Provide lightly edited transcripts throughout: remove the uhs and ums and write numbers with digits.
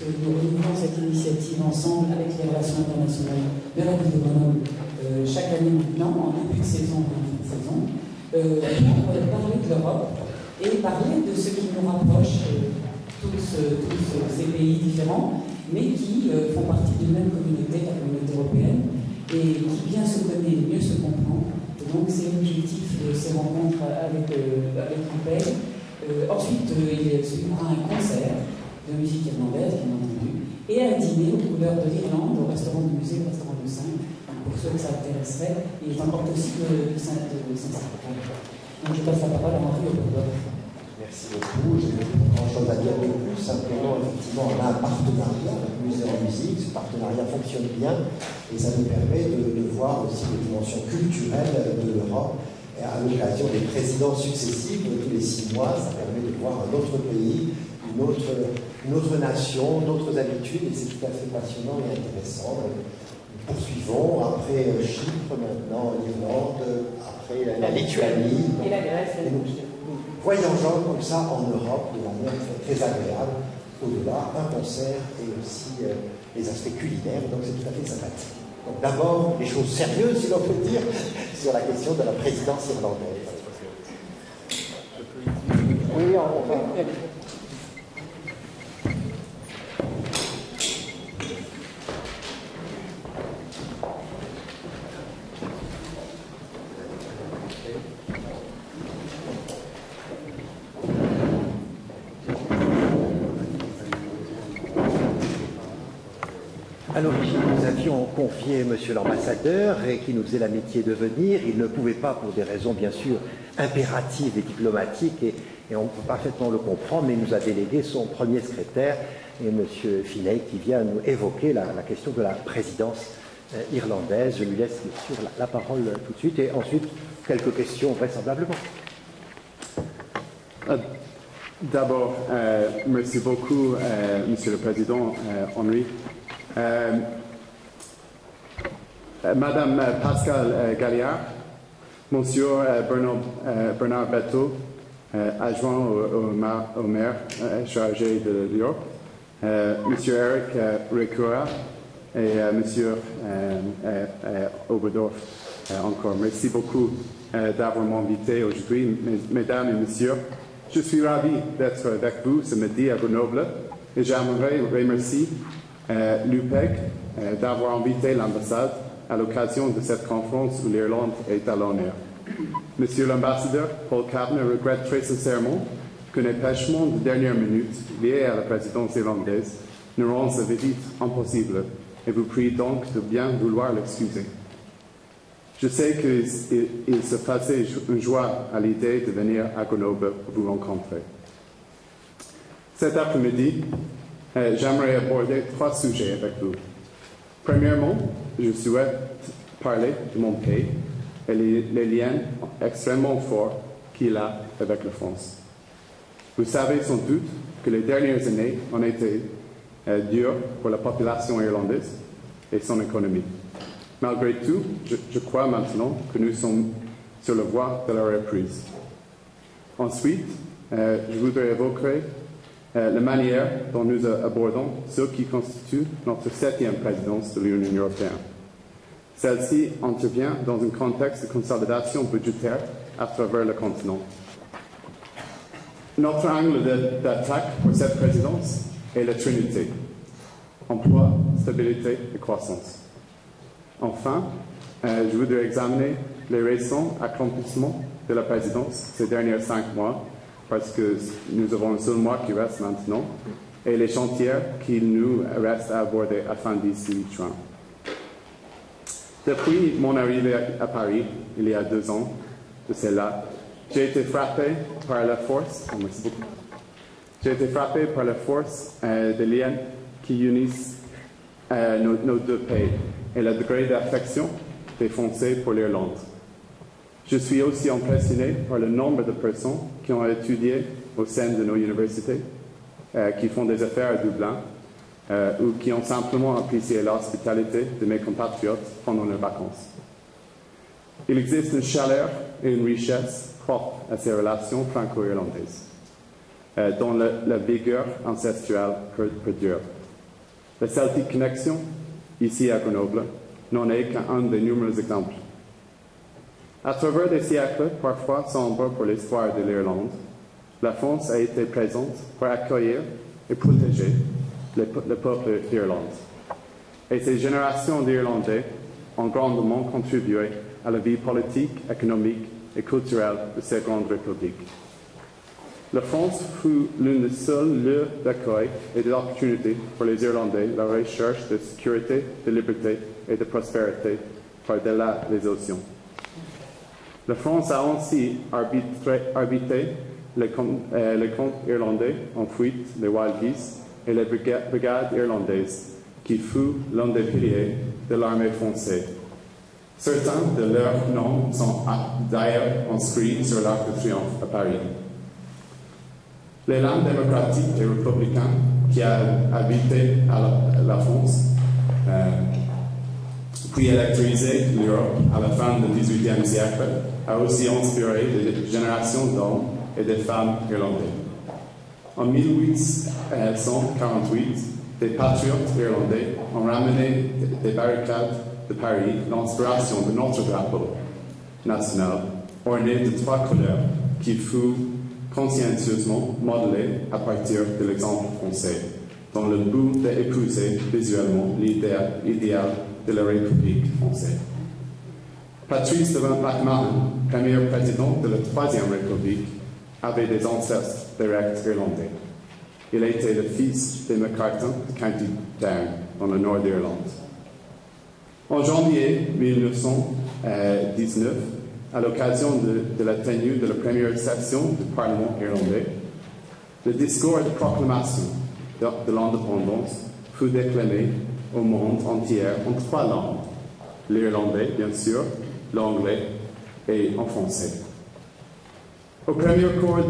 que nous renouvelons cette initiative ensemble avec les relations internationales de la ville de Grenoble chaque année maintenant, en début de saison et en fin de saison, pour parler de l'Europe et parler de ce qui nous rapproche, tous ces pays différents, mais qui font partie d'une même communauté, la communauté européenne, et qui bien se connaît, mieux se comprend. Et donc c'est l'objectif de ces rencontres avec l'UPEG. Ensuite, il y aura un concert de musique irlandaise, bien entendu, et un dîner aux couleurs de l'Irlande, au restaurant du musée, au restaurant de Saint. Pour ceux que ça intéresserait, il est encore possible de Saint-Sacré. Donc je passe la parole à Henri Oberdorf. Merci beaucoup. Je n'ai pas grand-chose à dire de plus. Simplement, effectivement, on a un partenariat avec le musée en musique. Ce partenariat fonctionne bien et ça nous permet de voir aussi les dimensions culturelles de l'Europe. Et à l'occasion des présidences successives, tous les 6 mois, ça permet de voir un autre pays, une autre nation, d'autres habitudes, et c'est tout à fait passionnant et intéressant. Poursuivons, après Chypre, maintenant l'Irlande, après la Lituanie. Et la Grèce. Et nous voyageons comme ça en Europe de manière très agréable. Au-delà, un concert et aussi les aspects culinaires, donc c'est tout à fait sympathique. Donc d'abord, les choses sérieuses, si l'on peut dire, sur la question de la présidence irlandaise. Oui, on va. À l'origine, nous avions confié Monsieur l'ambassadeur et qui nous faisait l'amitié de venir. Il ne pouvait pas, pour des raisons bien sûr impératives et diplomatiques, et on peut parfaitement le comprendre, mais il nous a délégué son premier secrétaire, et Monsieur Finney, qui vient nous évoquer la question de la présidence irlandaise. Je lui laisse bien sûr la parole tout de suite, et ensuite quelques questions vraisemblablement. D'abord, merci beaucoup, Monsieur le Président Henri. Madame Pascale Galliard, Monsieur Bernard Betteau, adjoint au maire chargé de l'Europe, Monsieur Eric Recura et Monsieur Oberdorf, encore. Merci beaucoup d'avoir m'invité aujourd'hui, mesdames et messieurs. Je suis ravi d'être avec vous ce midi à Grenoble et j'aimerais remercier l'UPEG d'avoir invité l'ambassade à l'occasion de cette conférence où l'Irlande est à l'honneur. Monsieur l'ambassadeur, Paul Kavanagh regrette très sincèrement qu'un empêchement de dernière minute lié à la présidence irlandaise nous rend sa visite impossible et vous prie donc de bien vouloir l'excuser. Je sais qu'il se faisait une joie à l'idée de venir à Grenoble vous rencontrer. Cet après-midi, j'aimerais aborder 3 sujets avec vous. Premièrement, je souhaite parler de mon pays et les liens extrêmement forts qu'il a avec la France. Vous savez sans doute que les dernières années ont été dures pour la population irlandaise et son économie. Malgré tout, je crois maintenant que nous sommes sur la voie de la reprise. Ensuite, je voudrais évoquer la manière dont nous abordons ce qui constitue notre 7e présidence de l'Union européenne. Celle-ci intervient dans un contexte de consolidation budgétaire à travers le continent. Notre angle d'attaque pour cette présidence est la Trinité: emploi, stabilité et croissance. Enfin, je voudrais examiner les récents accomplissements de la présidence ces derniers 5 mois, parce que nous avons un seul mois qui reste maintenant, et les chantiers qu'il nous reste à aborder à fin d'ici juin. Depuis mon arrivée à Paris, il y a 2 ans de cela, j'ai été frappé par la force, des liens qui unissent nos 2 pays et le degré d'affection des Français pour l'Irlande. Je suis aussi impressionné par le nombre de personnes qui ont étudié au sein de nos universités, qui font des affaires à Dublin, ou qui ont simplement apprécié l'hospitalité de mes compatriotes pendant leurs vacances. Il existe une chaleur et une richesse propres à ces relations franco-irlandaises, dont la vigueur ancestrale perdure. La Celtic Connection, ici à Grenoble, n'en est qu'un des nombreux exemples. À travers des siècles, parfois sombres pour l'histoire de l'Irlande, la France a été présente pour accueillir et protéger le peuple d'Irlande. Et ces générations d'Irlandais ont grandement contribué à la vie politique, économique et culturelle de cette grande république. La France fut l'un des seuls lieux d'accueil et d'opportunité pour les Irlandais, la recherche de sécurité, de liberté et de prospérité par-delà les océans. La France a ainsi arbitré les camps irlandais en fuite, les Wild Geese, et les brigades irlandaises, qui fut l'un des piliers de l'armée française. Certains de leurs noms sont d'ailleurs inscrits sur l'Arc de Triomphe à Paris. L'élan démocratique et républicain qui a habité la France, puis électrisé l'Europe à la fin du XVIIIe siècle, a aussi inspiré des générations d'hommes et de femmes irlandais. En 1848, des patriotes irlandais ont ramené des barricades de Paris l'inspiration de notre drapeau national, orné de 3 couleurs, qui fut consciencieusement modelé à partir de l'exemple français, dans le but d'épouser visuellement l'idéal de la République française. Patrice de McMahon, premier président de la Troisième République, avait des ancêtres directs irlandais. Il était le fils de McCartan de County Down, dans le nord d'Irlande. En janvier 1919, à l'occasion de la tenue de la première session du Parlement irlandais, le discours de proclamation de l'indépendance fut déclamé au monde entier en 3 langues, l'irlandais bien sûr, l'anglais et en français. Au premier cours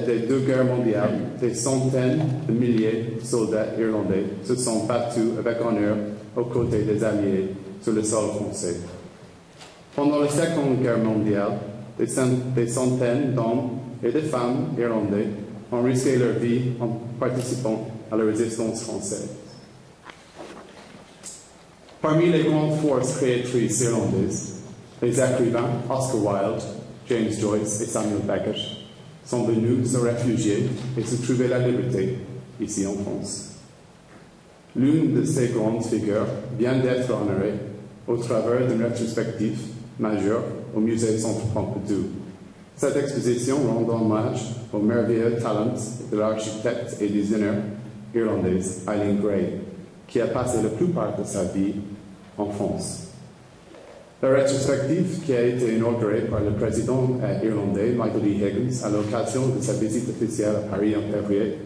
des 2 guerres mondiales, des centaines de milliers de soldats irlandais se sont battus avec honneur aux côtés des Alliés sur le sol français. Pendant la Seconde Guerre mondiale, des centaines d'hommes et de femmes irlandais ont risqué leur vie en participant à la résistance française. Parmi les grandes forces créatrices irlandaises, les écrivains Oscar Wilde, James Joyce et Samuel Beckett sont venus se réfugier et se trouver la liberté ici en France. L'une de ces grandes figures vient d'être honorée au travers d'une rétrospective majeure au Musée Centre Pompidou. Cette exposition rend hommage au merveilleux talent de l'architecte et designer irlandaise Eileen Gray, qui a passé la plupart de sa vie en France. La rétrospective, qui a été inaugurée par le président irlandais Michael E. Higgins à l'occasion de sa visite officielle à Paris en février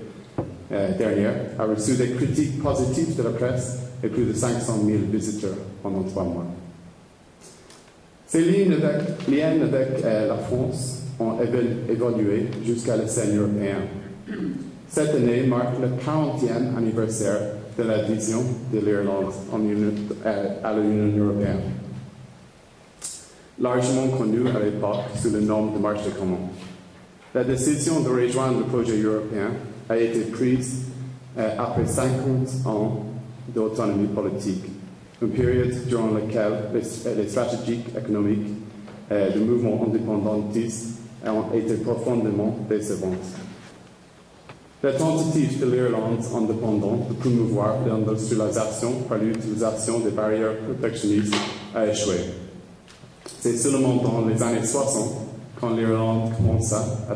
dernier, a reçu des critiques positives de la presse et plus de 500 000 visiteurs pendant 3 mois. Ces liens avec la France ont évolué jusqu'à la scène européenne. Cette année marque le 40e anniversaire de l'adhésion de l'Irlande à l'Union européenne, largement connue à l'époque sous le nom de marché commun. La décision de rejoindre le projet européen a été prise après 50 ans d'autonomie politique, une période durant laquelle les stratégies économiques du mouvement indépendantiste ont été profondément décevantes. La tentative de l'Irlande indépendante de promouvoir l'industrialisation par l'utilisation des barrières protectionnistes a échoué. C'est seulement dans les années 60, quand l'Irlande commença à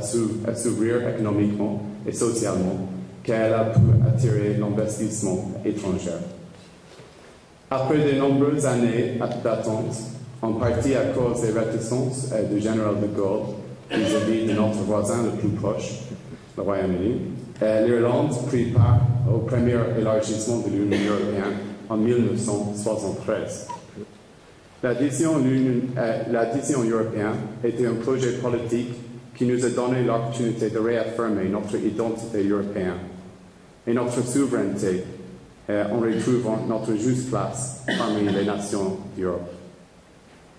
s'ouvrir économiquement et socialement, qu'elle a pu attirer l'investissement étranger. Après de nombreuses années d'attente, en partie à cause des réticences du général de Gaulle vis-à-vis de notre voisin le plus proche, le Royaume-Uni, l'Irlande prit part au premier élargissement de l'Union européenne en 1973. L'adhésion européenne était un projet politique qui nous a donné l'opportunité de réaffirmer notre identité européenne et notre souveraineté en retrouvant notre juste place parmi les nations d'Europe.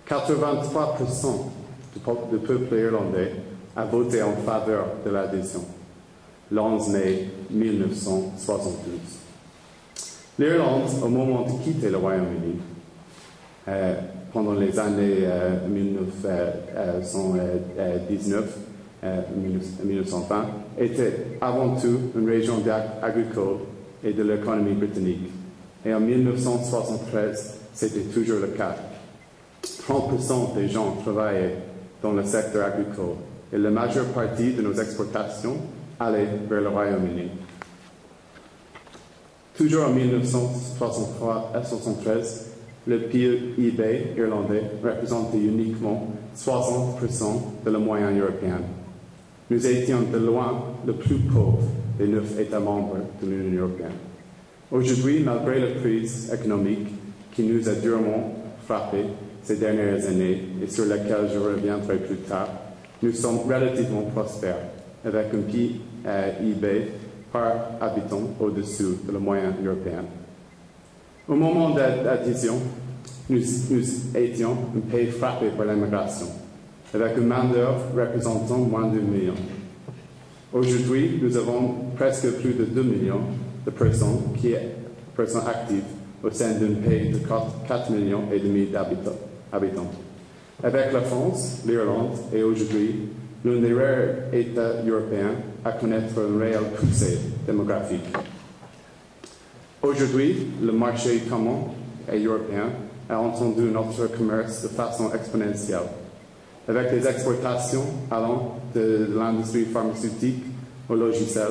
83% du peuple irlandais a voté en faveur de l'adhésion, le 11 mai 1972. L'Irlande, au moment de quitter le Royaume-Uni, pendant les années 1919-1920, était avant tout une région agricole et de l'économie britannique. Et en 1973, c'était toujours le cas. 30% des gens travaillaient dans le secteur agricole et la majeure partie de nos exportations allait vers le Royaume-Uni. Toujours en 1973, le PIB irlandais représentait uniquement 60% de la moyenne européenne. Nous étions de loin le plus pauvre des 9 États membres de l'Union européenne. Aujourd'hui, malgré la crise économique qui nous a durement frappés ces dernières années et sur laquelle je reviendrai plus tard, nous sommes relativement prospères, avec un PIB par habitant au-dessous de la moyenne européenne. Au moment de l'adhésion, nous étions un pays frappé par l'immigration, avec une main-d'œuvre représentant moins de 2 millions. Aujourd'hui, nous avons presque plus de 2 millions de personnes actives au sein d'un pays de 4,5 millions d'habitants. Avec la France, l'Irlande est aujourd'hui l'un des rares États européens à connaître une réelle poussée démographique. Aujourd'hui, le marché commun et européen a entendu notre commerce de façon exponentielle, avec des exportations allant de l'industrie pharmaceutique au logiciel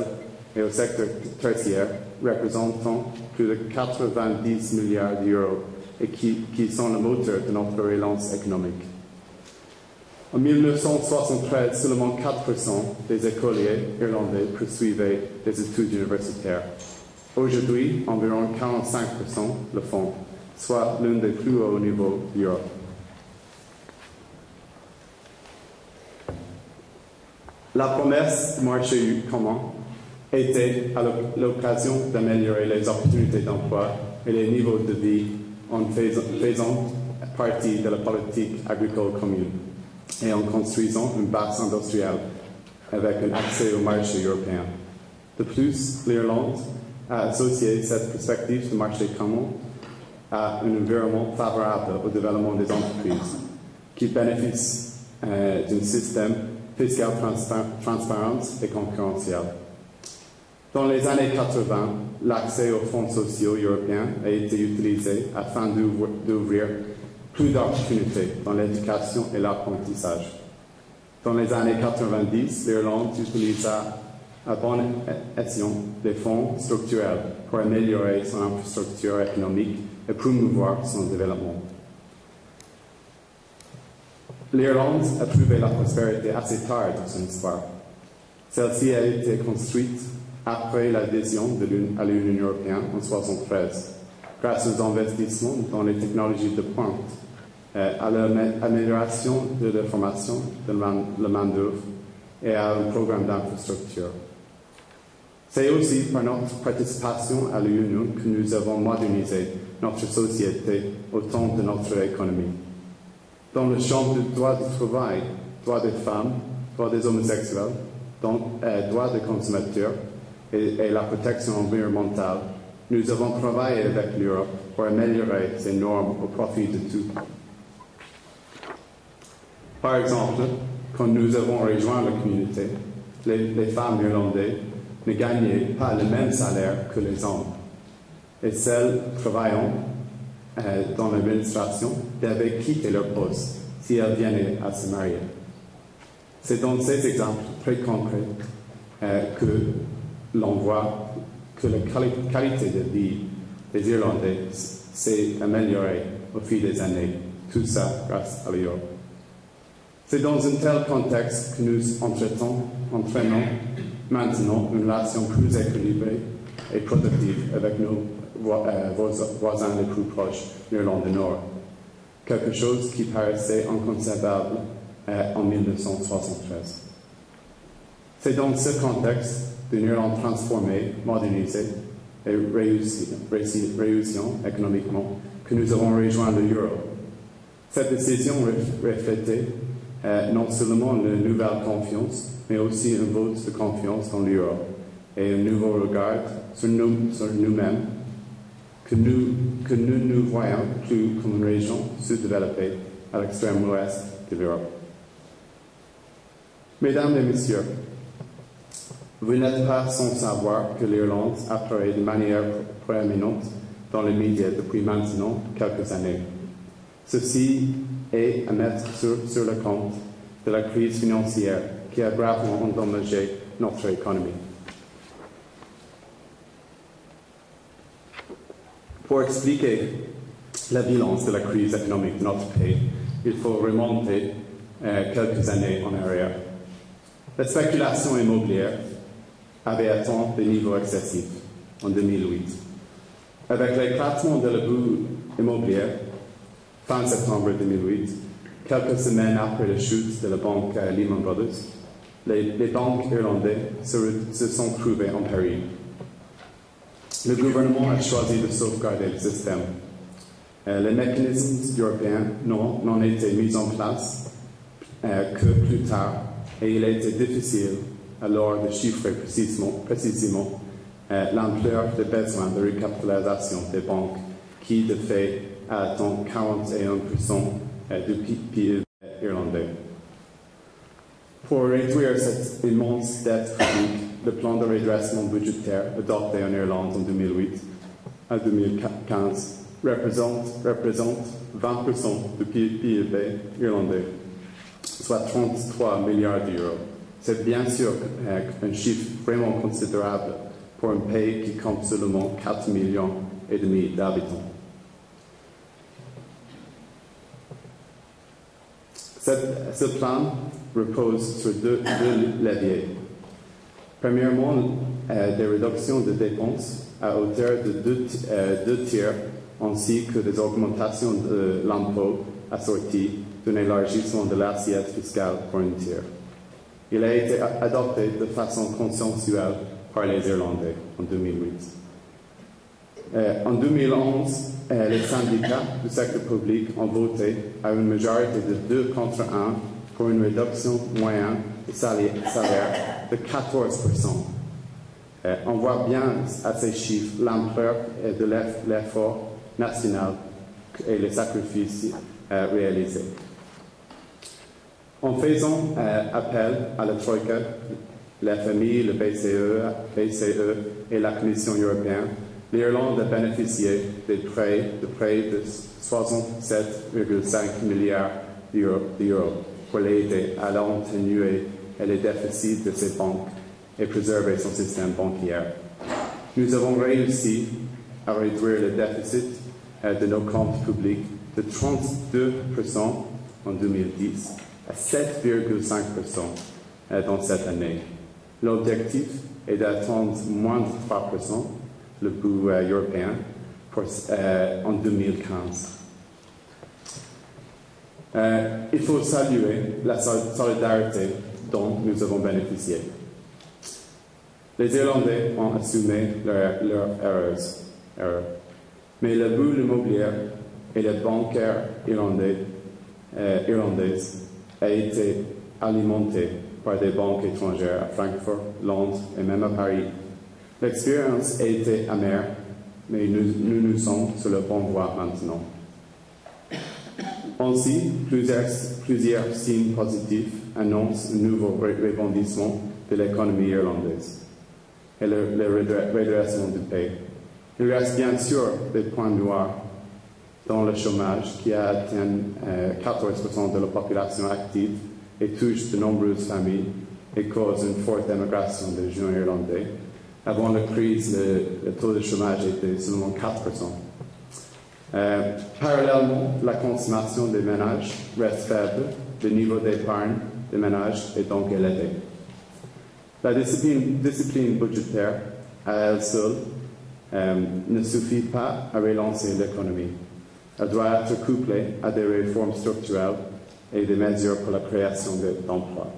et au secteur tertiaire, représentant plus de 90 milliards d'euros et qui sont le moteur de notre relance économique. En 1973, seulement 4% des écoliers irlandais poursuivaient des études universitaires. Aujourd'hui, environ 45% le font, soit l'un des plus hauts niveaux d'Europe. La promesse du marché commun était à l'occasion d'améliorer les opportunités d'emploi et les niveaux de vie en faisant partie de la politique agricole commune et en construisant une base industrielle avec un accès au marché européen. De plus, l'Irlande a associé cette perspective de marché commun à un environnement favorable au développement des entreprises qui bénéficient d'un système fiscal transparent et concurrentiel. Dans les années 80, l'accès aux fonds sociaux européens a été utilisé afin d'ouvrir plus d'opportunités dans l'éducation et l'apprentissage. Dans les années 90, l'Irlande utilisa à bon escient des fonds structurels pour améliorer son infrastructure économique et promouvoir son développement. L'Irlande a trouvé la prospérité assez tard dans son histoire. Celle-ci a été construite après l'adhésion à l'Union européenne en 1973, grâce aux investissements dans les technologies de pointe, à l'amélioration de la formation de la main-d'œuvre et à un programme d'infrastructure. C'est aussi par notre participation à l'Union que nous avons modernisé notre société au temps de notre économie. Dans le champ du droit du travail, droit des femmes, droit des homosexuels, droit des consommateurs et la protection environnementale, nous avons travaillé avec l'Europe pour améliorer ces normes au profit de tous. Par exemple, quand nous avons rejoint la communauté, les femmes irlandaises ne gagnaient pas le même salaire que les hommes. Et celles travaillant dans l'administration devaient quitter leur poste si elles venaient à se marier. C'est dans ces exemples très concrets que l'on voit que la qualité de vie des Irlandais s'est améliorée au fil des années, tout ça grâce à l'Europe. C'est dans un tel contexte que nous entraînons maintenant une relation plus équilibrée et productive avec nos voisins les plus proches, l'Irlande du Nord, quelque chose qui paraissait inconcevable en 1973. C'est dans ce contexte d'une Irlande transformée, modernisée et réussissant économiquement que nous avons rejoint l'euro. Cette décision reflétait non seulement une nouvelle confiance, mais aussi un vote de confiance dans l'euro et un nouveau regard sur nous-mêmes que nous nous voyons plus comme une région sous-développée à l'extrême ouest de l'Europe. Mesdames et messieurs, vous n'êtes pas sans savoir que l'Irlande apparaît de manière proéminente dans les médias depuis maintenant quelques années. Ceci est à mettre sur le compte de la crise financière qui a gravement endommagé notre économie. Pour expliquer la violence de la crise économique de notre pays, il faut remonter quelques années en arrière. La spéculation immobilière avait atteint des niveaux excessifs en 2008. Avec l'éclatement de la bulle immobilière, fin septembre 2008, quelques semaines après la chute de la banque Lehman Brothers, les banques irlandaises se sont trouvées en péril. Le gouvernement a choisi de sauvegarder le système. Les mécanismes européens n'ont été mis en place que plus tard et il a été difficile alors de chiffrer précisément l'ampleur des besoins de recapitalisation des banques qui, de fait, atteint 41% du PIB irlandais. Pour réduire cette immense dette publique, le plan de redressement budgétaire adopté en Irlande en 2008 à 2015 représente 20% du PIB irlandais, soit 33 milliards d'euros. C'est bien sûr un chiffre vraiment considérable pour un pays qui compte seulement 4,5 millions d'habitants. Ce plan repose sur deux leviers. Premièrement, des réductions de dépenses à hauteur de deux tiers, ainsi que des augmentations de l'impôt assorties d'un élargissement de l'assiette fiscale pour un tiers. Il a été adopté de façon consensuelle par les Irlandais en 2008. En 2011, les syndicats du secteur public ont voté à une majorité de 2 contre 1 pour une réduction moyenne de salaire de 14%. On voit bien à ces chiffres l'ampleur de l'effort national et les sacrifices réalisés. En faisant appel à la Troïka, la famille, le BCE et la Commission européenne, l'Irlande a bénéficié de près de 67,5 milliards d'euros pour l'aider à atténuer les déficits de ses banques et préserver son système bancaire. Nous avons réussi à réduire le déficit de nos comptes publics de 32% en 2010 à 7,5% dans cette année. L'objectif est d'atteindre moins de 3%, le but européen, en 2015. Il faut saluer la solidarité dont nous avons bénéficié. Les Irlandais ont assumé leurs erreurs. Mais la bulle immobilière et les bancaires irlandaises a été alimentée par des banques étrangères à Francfort, Londres et même à Paris. L'expérience a été amère, mais nous sommes sur le bon voie maintenant. Ainsi, plusieurs signes positifs annoncent un nouveau rebondissement de l'économie irlandaise et le redressement du pays. Il reste bien sûr des points noirs dans le chômage qui a atteint 14% de la population active et touche de nombreuses familles et cause une forte émigration des jeunes irlandais. Avant la crise, le taux de chômage était seulement 4%. Parallèlement, la consommation des ménages reste faible, le niveau d'épargne des ménages est donc élevé. La discipline budgétaire, à elle seule, ne suffit pas à relancer l'économie. Elle doit être couplée à des réformes structurelles et des mesures pour la création d'emplois.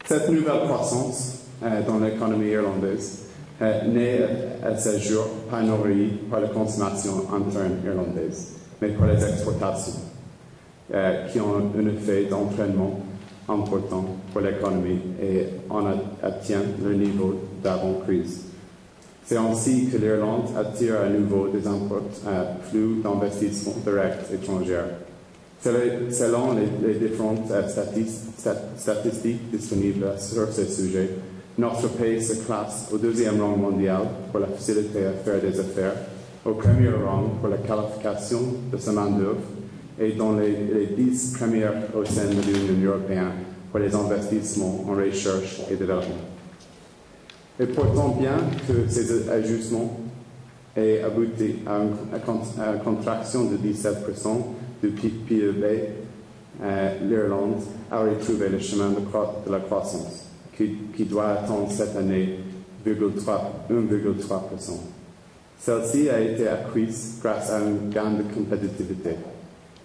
Cette nouvelle croissance dans l'économie irlandaise n'est à ce jour pas nourrie par la consommation interne irlandaise, mais par les exportations, qui ont un effet d'entraînement important pour l'économie et en obtient le niveau d'avant-crise. C'est ainsi que l'Irlande attire à nouveau des flux d'investissements directs étrangers. Selon les différentes statistiques disponibles sur ce sujet, notre pays se classe au 2e rang mondial pour la facilité à faire des affaires, au 1er rang pour la qualification de sa main-d'œuvre et dans les 10 premières au sein de l'Union européenne pour les investissements en recherche et développement. Et pourtant, bien que ces ajustements aient abouti à une contraction de 17% du PIB, l'Irlande a retrouvé le chemin de la croissance, qui doit atteindre cette année 1,3%. Celle-ci a été acquise grâce à un gain de compétitivité.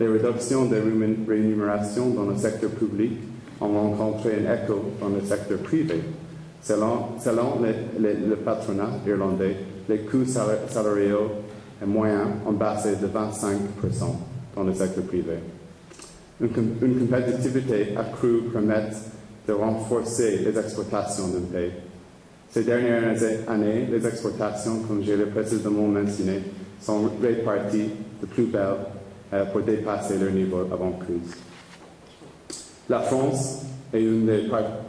Les réductions des rémunérations dans le secteur public ont rencontré un écho dans le secteur privé. Selon le patronat irlandais, les coûts salariaux moyens ont baissé de 25% dans le secteur privé. Une compétitivité accrue permet de renforcer les exportations d'un pays. Ces dernières années, les exportations, comme je l'ai précédemment mentionné, sont réparties de plus belle pour dépasser leur niveau avant crise. La France est un des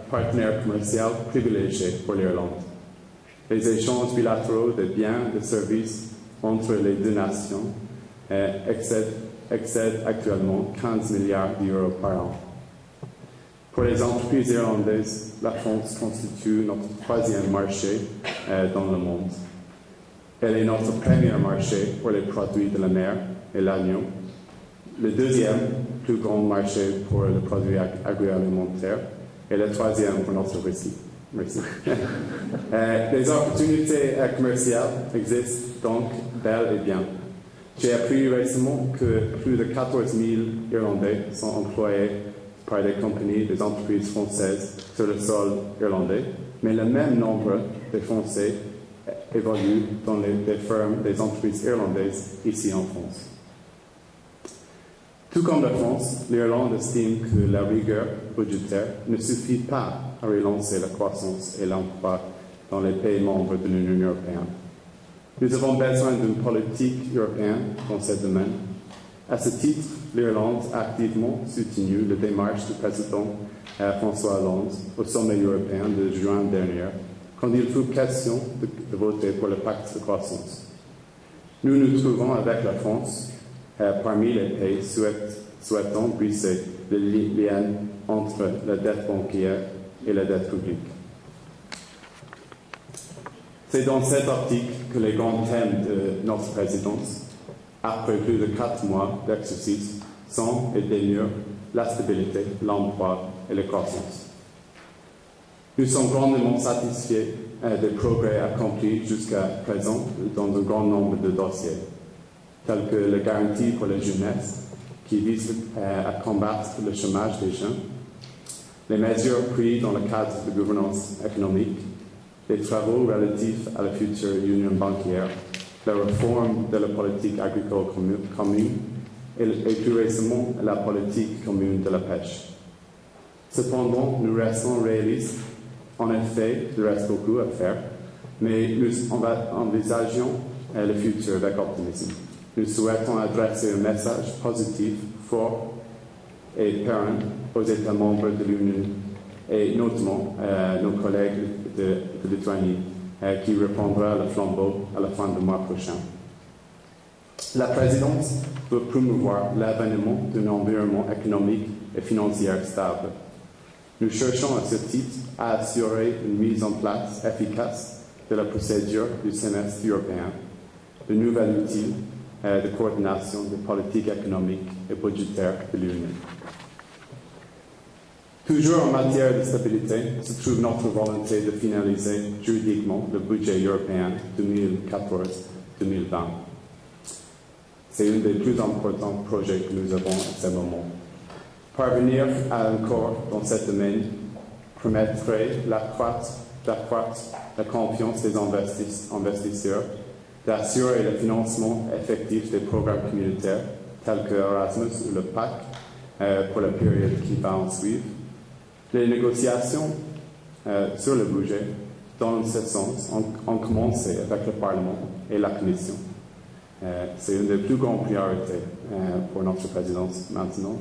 partenaires commerciaux privilégiés pour l'Irlande. Les échanges bilatéraux de biens et de services entre les deux nations excèdent actuellement 15 milliards d'euros par an. Pour les entreprises irlandaises, la France constitue notre 3e marché dans le monde. Elle est notre premier marché pour les produits de la mer et l'agneau, le 2e plus grand marché pour les produits agroalimentaires et le 3e pour notre récit. Merci. Les opportunités commerciales existent donc bel et bien. J'ai appris récemment que plus de 14 000 Irlandais sont employés par des compagnies, des entreprises françaises sur le sol irlandais, mais le même nombre de Français évoluent dans les firmes des entreprises irlandaises ici en France. Tout comme la France, l'Irlande estime que la rigueur budgétaire ne suffit pas à relancer la croissance et l'emploi dans les pays membres de l'Union européenne. Nous avons besoin d'une politique européenne dans ce domaine. À ce titre, l'Irlande a activement soutenu la démarche du président François Hollande au sommet européen de juin dernier, quand il fut question de voter pour le pacte de croissance. Nous nous trouvons avec la France parmi les pays souhaitant briser le lien entre la dette bancaire et la dette publique. C'est dans cet article que les grands thèmes de notre présidence, après plus de 4 mois d'exercice, sont et demeurent la stabilité, l'emploi et la croissance. Nous sommes grandement satisfaits des progrès accomplis jusqu'à présent dans un grand nombre de dossiers, tels que la garantie pour la jeunesse, qui vise à combattre le chômage des jeunes, les mesures prises dans le cadre de gouvernance économique, les travaux relatifs à la future union bancaire, la réforme de la politique agricole commune et plus récemment la politique commune de la pêche. Cependant, nous restons réalistes. En effet, il reste beaucoup à faire, mais nous envisageons le futur avec optimisme. Nous souhaitons adresser un message positif, fort et pérenne aux États membres de l'Union et notamment nos collègues de Lituanie qui reprendra le flambeau à la fin du mois prochain. La présidence veut promouvoir l'avènement d'un environnement économique et financier stable. Nous cherchons à ce titre à assurer une mise en place efficace de la procédure du semestre européen, de nouveaux outils de coordination des politiques économiques et budgétaires de l'Union. Toujours en matière de stabilité se trouve notre volonté de finaliser juridiquement le budget européen 2014-2020. C'est un des plus importants projets que nous avons à ce moment. Parvenir à un accord dans ce domaine permettrait d'accroître la confiance des investisseurs, d'assurer le financement effectif des programmes communautaires tels que Erasmus ou le PAC pour la période qui va en suivre. Les négociations sur le budget Dans ce sens, on commence avec le Parlement et la Commission. C'est une des plus grandes priorités pour notre présidence maintenant.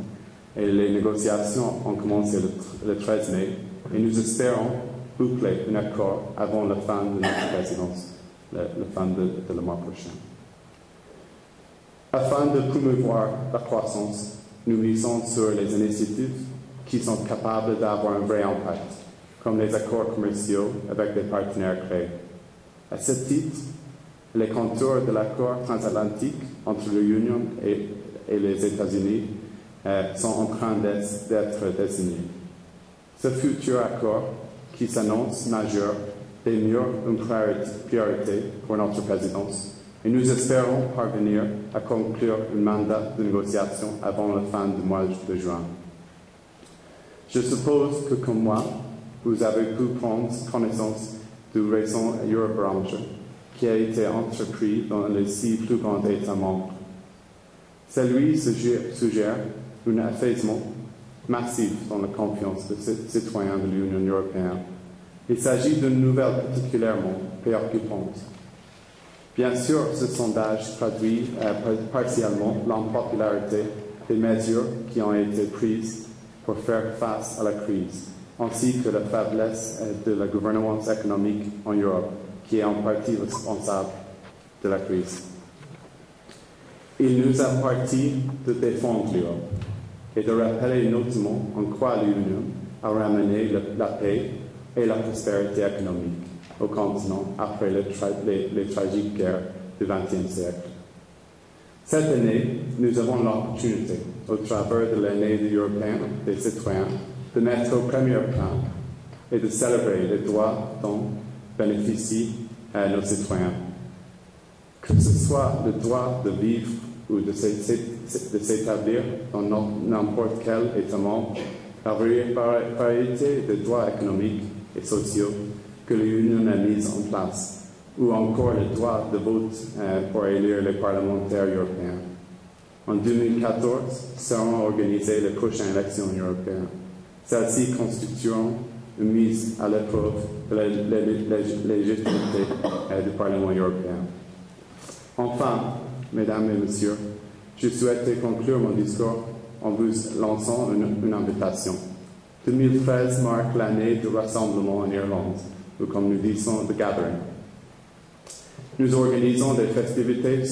Et les négociations ont commencé le 13 mai et nous espérons boucler un accord avant la fin de notre présidence, la fin de le mois prochain. Afin de promouvoir la croissance, nous misons sur les initiatives qui sont capables d'avoir un vrai impact, comme les accords commerciaux avec des partenaires clés. À ce titre, les contours de l'accord transatlantique entre l'Union et les États-Unis sont en train d'être dessinés. Ce futur accord, qui s'annonce majeur, demeure une priorité pour notre présidence et nous espérons parvenir à conclure un mandat de négociation avant la fin du mois de juin. Je suppose que, comme moi, vous avez pu prendre connaissance du récent Eurobarometer qui a été entrepris dans les 6 plus grands États membres. Celui suggère un affaissement massif dans la confiance des citoyens de l'Union européenne. Il s'agit d'une nouvelle particulièrement préoccupante. Bien sûr, ce sondage traduit partiellement l'impopularité des mesures qui ont été prises pour faire face à la crise, ainsi que la faiblesse de la gouvernance économique en Europe, qui est en partie responsable de la crise. Il nous appartient de défendre l'Europe et de rappeler notamment en quoi l'Union a ramené la paix et la prospérité économique au continent après les tragiques guerres du XXe siècle. Cette année, nous avons l'opportunité, au travers de l'année européenne des citoyens, de mettre au premier plan et de célébrer les droits dont bénéficient nos citoyens. Que ce soit le droit de vivre ou de s'établir dans n'importe quel État membre, la variété de droits économiques et sociaux que l'Union a mis en place, ou encore le droit de vote pour élire les parlementaires européens. En 2014 seront organisées les prochaines élections européennes. Celles-ci constitueront une mise à l'épreuve de la légitimité du Parlement européen. Enfin, mesdames et messieurs, je souhaitais conclure mon discours en vous lançant une invitation. 2013 marque l'année du rassemblement en Irlande, ou comme nous disons, The Gathering. Nous organisons des festivités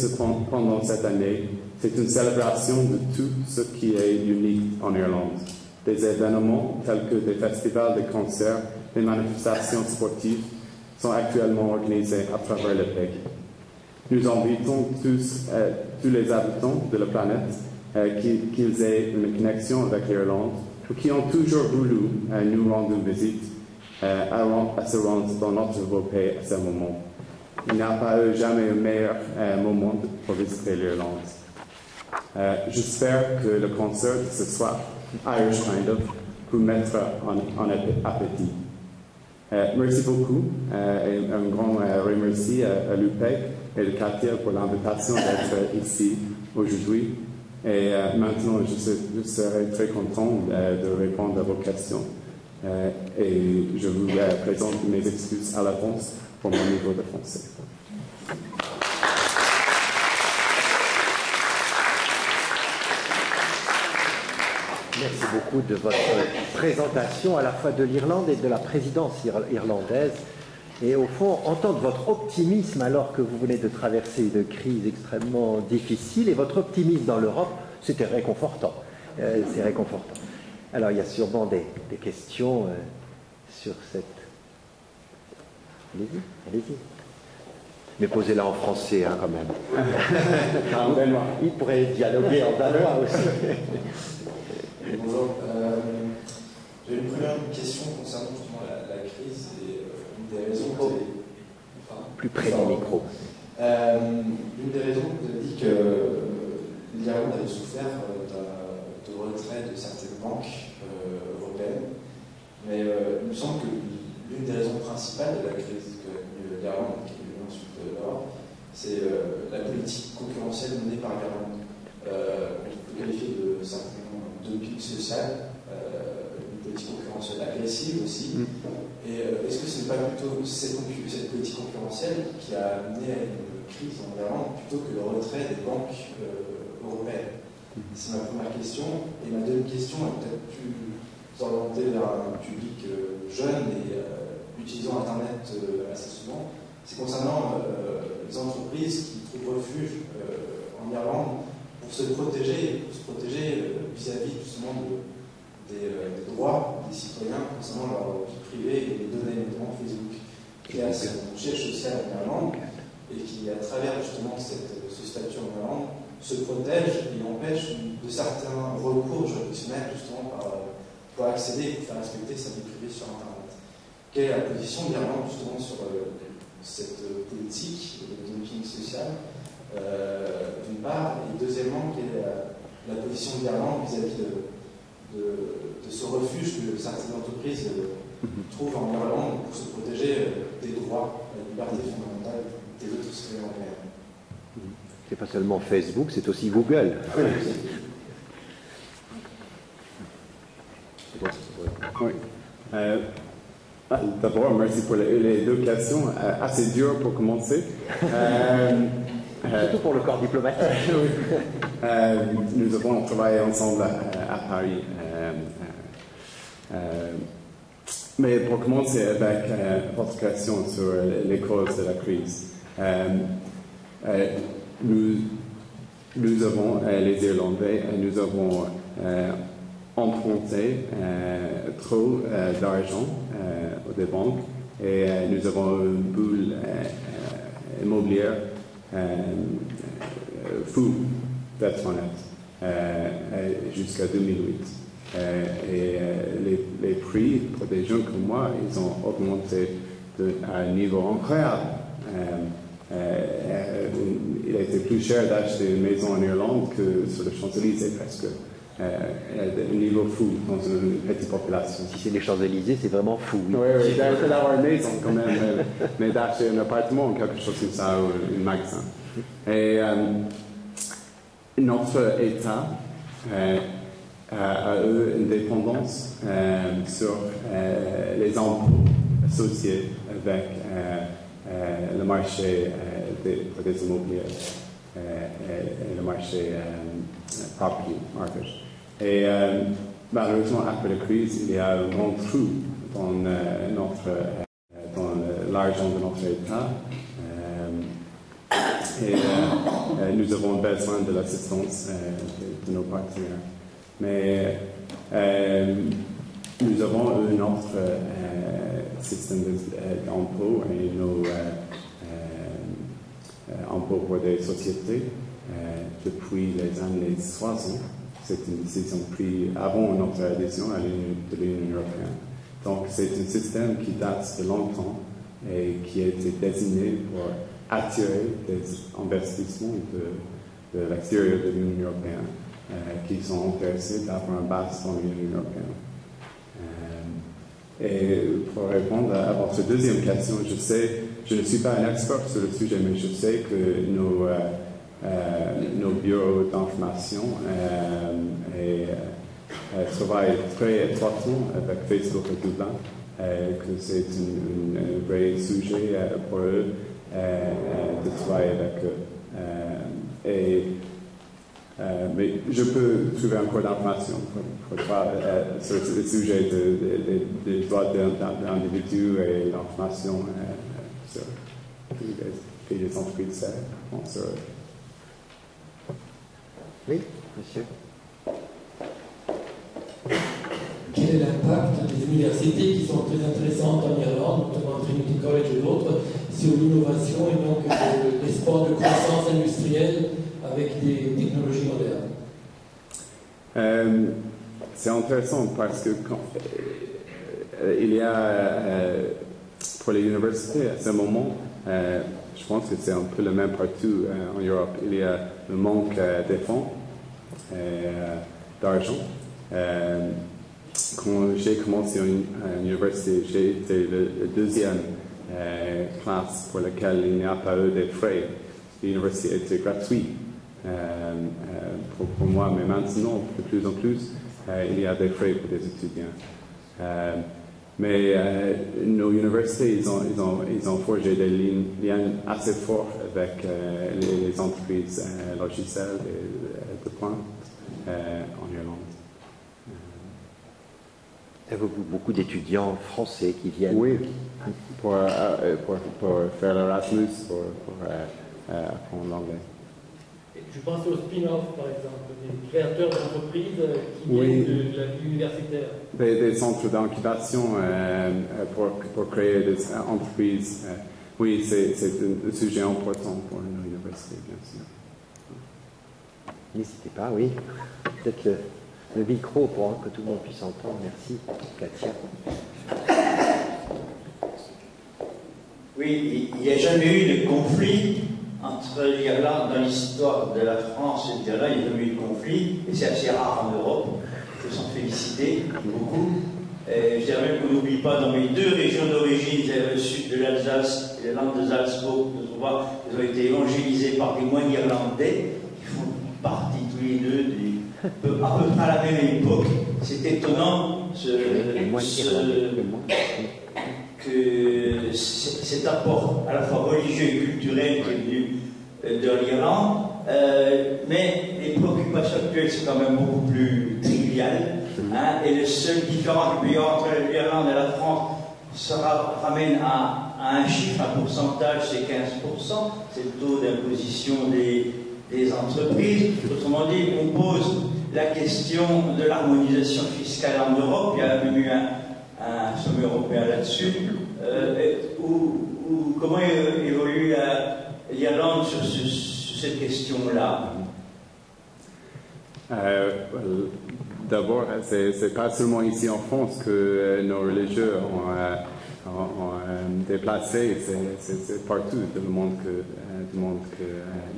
pendant cette année. C'est une célébration de tout ce qui est unique en Irlande. Des événements tels que des festivals, des concerts, des manifestations sportives sont actuellement organisés à travers le pays. Nous invitons tous les habitants de la planète qu'ils aient une connexion avec l'Irlande ou qui ont toujours voulu nous rendre une visite à se rendre dans notre beau pays à ce moment. Il n'y a pas eu jamais un meilleur moment pour visiter l'Irlande. J'espère que le concert de ce soir, Irish Kind of, vous mettra en appétit. Merci beaucoup et un grand remercie à l'UPEC et le quartier pour l'invitation d'être ici aujourd'hui. Et maintenant, je serai très content de répondre à vos questions. Et je vous présente mes excuses à l'avance pour mon niveau de français. Merci beaucoup de votre présentation à la fois de l'Irlande et de la présidence irlandaise. Et au fond, entendre votre optimisme alors que vous venez de traverser une crise extrêmement difficile et votre optimisme dans l'Europe, c'était réconfortant. C'est réconfortant. Alors, il y a sûrement des questions sur cette... Allez-y, allez-y. Mais posez-la en français, hein, quand même. En danois. Il pourrait dialoguer en danois aussi. Bonjour. J'ai une première question concernant justement la crise et une des raisons que plus près du micro. Une des raisons que vous avez dit que l'Irlande avait souffert de retrait de certaines banques européennes, mais il me semble que l'une des raisons principales de la crise que l'Irlande, qui est venue ensuite de l'Europe, c'est la politique concurrentielle menée par l'Irlande. On peut qualifier de simplement de dumping social, une politique concurrentielle agressive aussi, et est-ce que ce n'est pas plutôt cette politique concurrentielle qui a amené à une crise en Irlande plutôt que le retrait des banques européennes? C'est ma première question. Et ma deuxième question est peut-être plus orientée vers un public jeune et utilisant Internet assez souvent. C'est concernant les entreprises qui trouvent refuge en Irlande pour se protéger vis-à-vis justement des droits des citoyens concernant leur vie privée et les données, notamment Facebook, qui a son siège social en Irlande et qui, à travers justement ce statut en Irlande, se protège et empêche de certains recours juridictionnels justement pour accéder et pour faire respecter sa vie privée sur Internet. Quelle est la position de l'Irlande justement sur cette politique de dumping social d'une part, et deuxièmement, quelle est la position de l'Irlande vis-à-vis de ce refuge que certaines entreprises trouvent en Irlande pour se protéger des droits, de la liberté fondamentale des autres citoyens européens? C'est pas seulement Facebook, c'est aussi Google. Oui. D'abord, merci pour les deux questions, assez dures pour commencer. Surtout pour le corps diplomatique. Nous avons travaillé ensemble à Paris. Mais pour commencer avec votre question sur les causes de la crise, nous avons, les Irlandais, nous avons emprunté trop d'argent des banques et nous avons une bulle immobilière fou d'être honnête jusqu'à 2008. Et les prix pour des gens comme moi, ils ont augmenté à un niveau incroyable. Il a été plus cher d'acheter une maison en Irlande que sur le Champs-Élysées presque. Un niveau fou dans une petite population. Si c'est les Champs-Élysées, c'est vraiment fou. Oui, oui, d'avoir une maison quand même, mais d'acheter un appartement ou quelque chose comme ça, ou un magasin. Et notre État a eu une dépendance sur les impôts associés avec le marché des immobiliers et le marché property market. Et malheureusement, après la crise, il y a un grand trou dans l'argent de notre État. Et nous avons besoin de l'assistance de nos partenaires. Mais nous avons un autre système d'impôt et nos impôts pour des sociétés depuis les années 60. C'est une décision prise avant notre adhésion à l'Union européenne. Donc c'est un système qui date de longtemps et qui a été désigné pour attirer des investissements de l'extérieur de l'Union européenne qui sont intéressés d'avoir une base dans l'Union européenne. Et pour répondre à votre deuxième question, je ne suis pas un expert sur le sujet, mais je sais que nos bureaux d'information travaillent très étroitement avec Facebook et Dublin, que c'est un vrai sujet pour eux de travailler avec eux. Mais je peux trouver encore d'informations sur le sujet des droits d'individus et l'information sur les entreprises sur eux. Oui, monsieur. Quel est l'impact des universités qui sont très intéressantes en Irlande, notamment Trinity College et d'autres, sur l'innovation et donc l'espoir de croissance industrielle avec des technologies modernes? C'est intéressant parce que il y a, pour les universités, à ce moment, je pense que c'est un peu le même partout en Europe. Il y a un manque de fonds, d'argent. Quand j'ai commencé à l'université, j'ai été la deuxième classe pour laquelle il n'y a pas eu de frais. L'université était gratuite pour moi, mais maintenant, de plus en plus, il y a des frais pour les étudiants. Mais nos universités, ils ont forgé des liens assez forts avec les entreprises logicielles de pointe en Irlande. Avez-vous beaucoup d'étudiants français qui viennent? Oui, pour faire l'Erasmus, pour apprendre l'anglais. Je pense au spin-off, par exemple, des créateurs d'entreprises qui viennent de la vie universitaire. Des centres d'incubation pour créer des entreprises. Oui, c'est un sujet important pour nos universités, bien sûr. N'hésitez pas, oui. Peut-être le micro pour que tout le monde puisse entendre. Merci, Katia. Oui, il n'y a jamais eu de conflit entre l'Irlande dans l'histoire de la France et de l'Irlande. Il n'y a jamais eu de conflit, et c'est assez rare en Europe. Il faut s'en féliciter beaucoup. Je dirais même qu'on n'oublie pas dans mes deux régions d'origine, le sud de l'Alsace et le land de Salzbourg, ils ont été évangélisés par des moines irlandais qui font partie tous les deux à peu près à la même époque. C'est étonnant que cet apport à la fois religieux et culturel qui est venu de l'Iran, mais les préoccupations actuelles sont quand même beaucoup plus triviales. Hein, et le seul différent qu'il peut y avoir entre l'Irlande et la France ramène à un chiffre, un pourcentage, c'est 15%, c'est le taux d'imposition des entreprises. Autrement dit, on pose la question de l'harmonisation fiscale en Europe. Il y a même eu un sommet européen là-dessus. Comment évolue l'Irlande sur cette question-là? D'abord, c'est pas seulement ici en France que nos religieux ont déplacé, c'est partout dans le monde que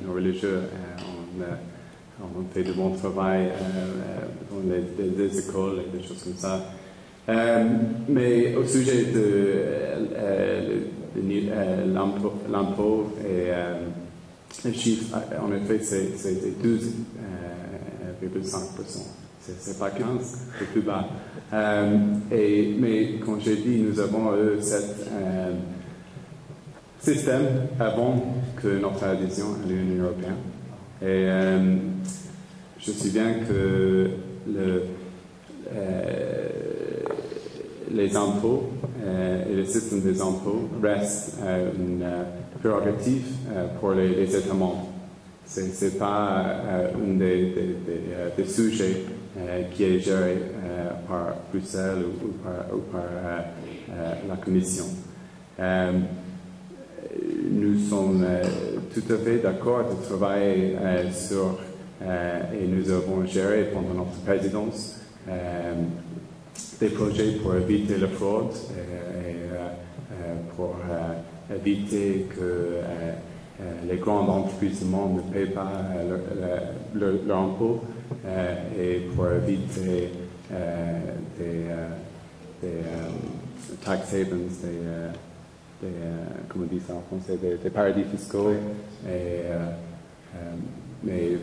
nos religieux ont fait de bon travail dans les écoles et des choses comme ça. Mais au sujet de l'impôt et le chiffre, en effet, c'est 12,5%. C'est pas 15, c'est plus bas. Mais comme j'ai dit, nous avons ce système avant que notre adhésion à l'Union européenne. Et je sais bien que les impôts et le système des impôts restent une prérogative pour les États membres. Ce n'est pas un des sujets qui est géré par Bruxelles ou par la Commission. Nous sommes tout à fait d'accord de travailler sur, et nous avons géré pendant notre présidence des projets pour éviter la fraude et pour éviter que les grandes entreprises du monde ne paient pas leur impôt et pour éviter des tax havens, comment on dit ça en français, des paradis fiscaux. Mais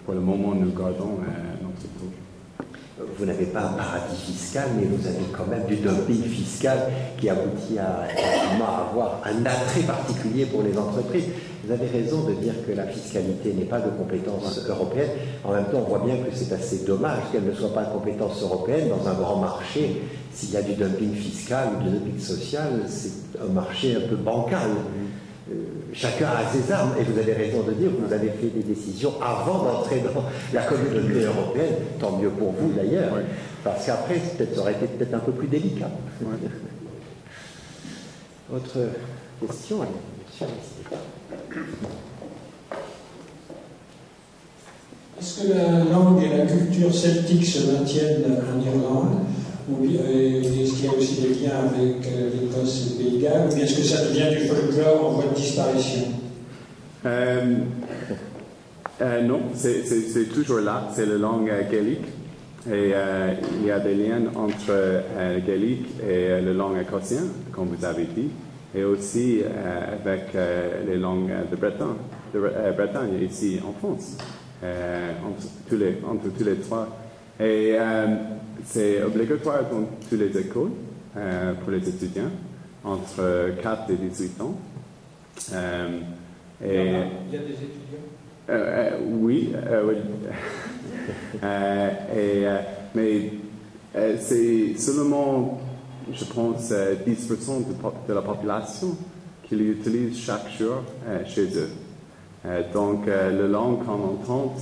pour le moment, nous gardons notre taux. Vous n'avez pas un paradis fiscal, mais vous avez quand même du dumping fiscal qui aboutit à avoir un attrait particulier pour les entreprises. Vous avez raison de dire que la fiscalité n'est pas de compétence européenne. En même temps, on voit bien que c'est assez dommage qu'elle ne soit pas de compétence européenne dans un grand marché. S'il y a du dumping fiscal ou du dumping social, c'est un marché un peu bancal. Chacun a ses armes, et vous avez raison de dire que vous avez fait des décisions avant d'entrer dans la communauté européenne, tant mieux pour vous d'ailleurs, oui. Parce qu'après, ça aurait été peut-être un peu plus délicat. Oui. Autre question, monsieur? Est-ce que la langue et la culture celtique se maintiennent en Irlande? Ou est-ce qu'il y a aussi des liens avec l'Écosse et le Pays de Galles? Ou bien est-ce que ça devient du folklore en voie de disparition? Non, c'est toujours là, c'est la langue gaélique. Et il y a des liens entre le gaélique et la langue écossienne, comme vous avez dit, et aussi avec les langues de Bretagne, ici en France, entre tous les trois. Et c'est obligatoire dans toutes les écoles, pour les étudiants entre 4 et 18 ans. Il y a des étudiants? Oui. Mais c'est seulement, je pense, 10% de la population qui l'utilise chaque jour chez eux. Donc, la langue qu'on entend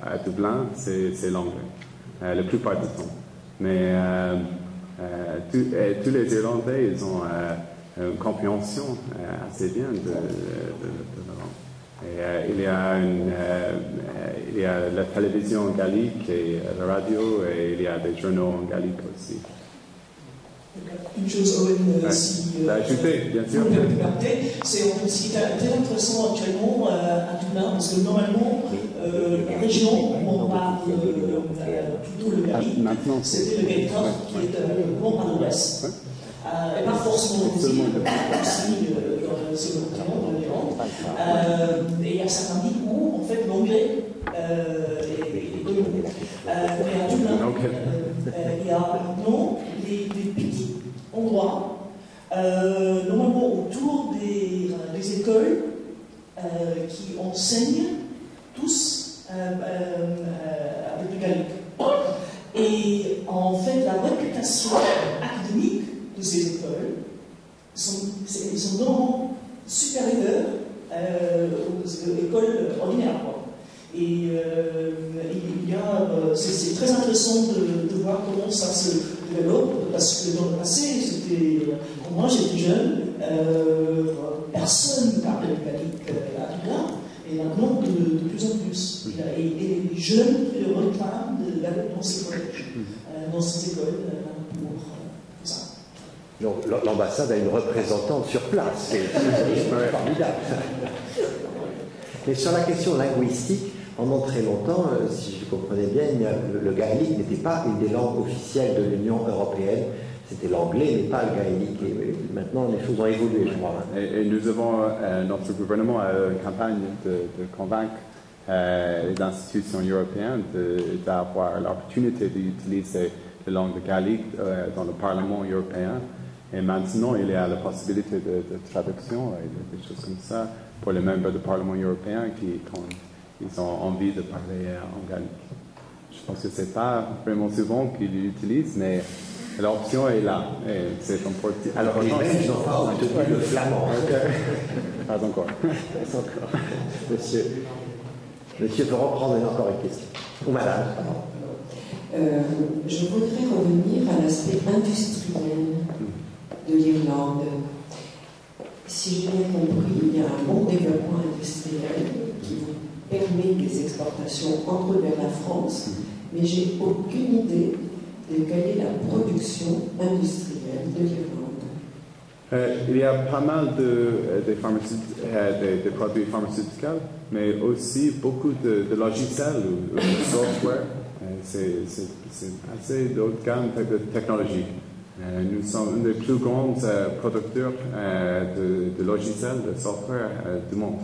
à Dublin, c'est l'anglais, la plupart du temps. Mais tous les Irlandais, ils ont une compréhension assez bien de la langue. Et il y a la télévision en gallique et la radio, et il y a des journaux en gallique aussi. Une chose, Owen, si ajouter, bien sûr. vous me permettez, c'est ce qui est très intéressant actuellement à Dublin, parce que normalement, la région où on parle plutôt le gallique, c'était le Gaelic qui est vraiment à l'ouest. Et pas forcément aussi sur le continent de l'Irlande. Et il y a certains pays où, en fait, l'anglais est dominant. Mais à Dublin, il y a maintenant des petits endroits, normalement autour des écoles, qui enseignent tous avec le gallique. Et en fait, la réputation académique de ces écoles sont normalement supérieures aux écoles ordinaires. Et il y a, c'est très intéressant de voir comment ça se développe, parce que dans le passé, quand moi j'étais jeune, personne ne parlait de gallique à Dublin, et maintenant de plus en plus. Et les jeunes réclament d'aller dans ces collèges, dans ces écoles, pour ça. Donc l'ambassade a une représentante sur place, c'est formidable. Mais sur la question linguistique, pendant très longtemps, si je comprenais bien, le gaélique n'était pas une des langues officielles de l'Union européenne. C'était l'anglais, mais pas le gaélique. Et maintenant, les choses ont évolué, je crois. Et nous avons, notre gouvernement a une campagne de convaincre les institutions européennes d'avoir l'opportunité d'utiliser la langue gaélique dans le Parlement européen. Et maintenant, il y a la possibilité de traduction et des choses comme ça pour les membres du Parlement européen quand ils ont envie de parler en gaélique. Je pense que ce n'est pas vraiment souvent qu'ils l'utilisent, mais l'option est là. Et c'est important. Alors, les Belges n'ont pas obtenu le flamand. Pas encore. Pas encore. Monsieur veut reprendre encore une question. Ou madame, pardon. Je voudrais revenir à l'aspect industriel de l'Irlande. Si j'ai bien compris, il y a un bon développement industriel qui permet des exportations entre vers la France, mais j'ai aucune idée de quelle est la production industrielle de l'Irlande. Il y a pas mal de produits pharmaceutiques, mais aussi beaucoup de logiciels ou de software. C'est assez de haute gamme de technologie. Nous sommes un des plus grands producteurs de logiciels, de software du monde,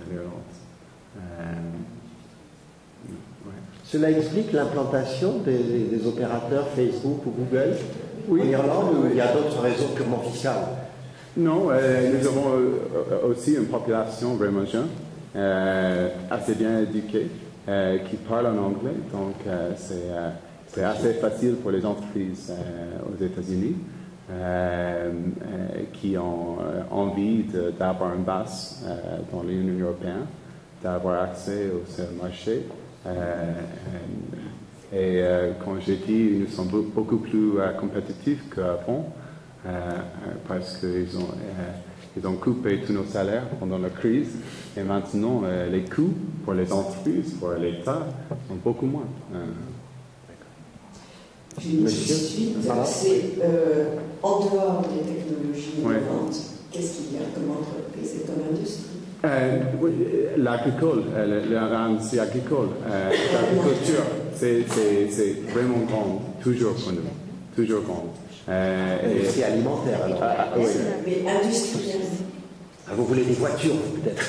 l'Irlande. Cela explique l'implantation des opérateurs Facebook ou Google en Irlande, ou il y a d'autres raisons purement fiscales? Non, nous avons aussi une population vraiment jeune, assez bien éduquée, qui parle en anglais, donc c'est assez facile pour les entreprises aux États-Unis qui ont envie d'avoir une base dans l'Union européenne, d'avoir accès au seul marché. Et comme j'ai dit, nous sommes beaucoup plus compétitifs qu'avant parce qu'ils ont coupé tous nos salaires pendant la crise et maintenant les coûts pour les entreprises, pour l'État sont beaucoup moins. Puis ensuite, c'est en dehors des technologies innovantes, qu'est-ce qu'il y a comme entreprise et comme industrie? L'industrie agricole, l'agriculture, c'est vraiment grand, toujours pour nous, toujours grand. C'est alimentaire alors. Oui. Mais industrielle. Ah, vous voulez des voitures, peut-être?